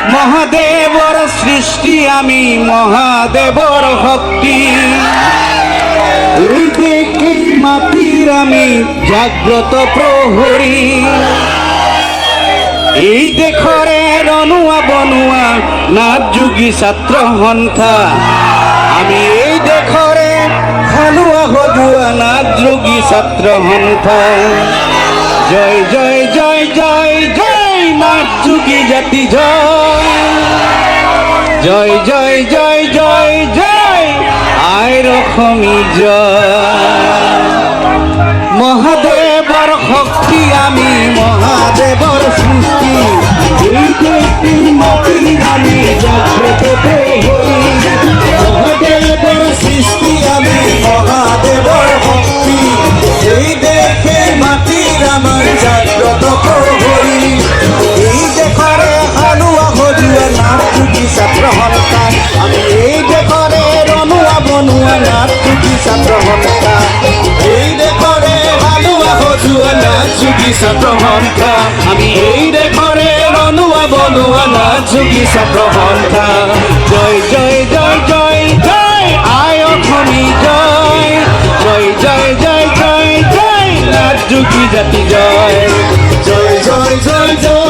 মহাদেবর সৃষ্টি আমি মহাদেবর ভক্তি এই দেখে মাটির আমি জাগ্রত প্রহরী এই দেখরে রনুয়া বনুয়া নাথ যোগী ছাত্র সন্থা আমি এই দেখরে হালুয়া হজুয়া নাথ যোগী ছাত্র সন্থা জয় জয় জয় জয় জয় নাথ যোগী জাতি জয় জয় জয় জয় জয় জয় আই রকমী জয় মহাদেবর শক্তি আমি মহাদেবর সৃষ্টি এই দেখি মাটির আমি জাগ্রত প্রহরী মহাদেবর সৃষ্টি আমি মহাদেবর ভক্তি এই দেখে মাটির আমার জাগ্রত প্রহরী এই দেখরে হালুয়া হজুয়া নাথ যোগী ছাত্র সন্থা আমি এই দেখরে রনুয়া বনুয়া নাথ যোগী ছাত্র সন্থা এই দেখরে হালুয়া হজুয়া নাথ যোগী ছাত্র সন্থা আমি এই দেখরে রনুয়া বনুয়া নাথ যোগী ছাত্র সন্থা জয় জয় জয় জয় জয় আয় অসমী জয় জয় জয় জয় জয় জয় নাথ যোগী জাতি জয় জয় জয় জয় জয়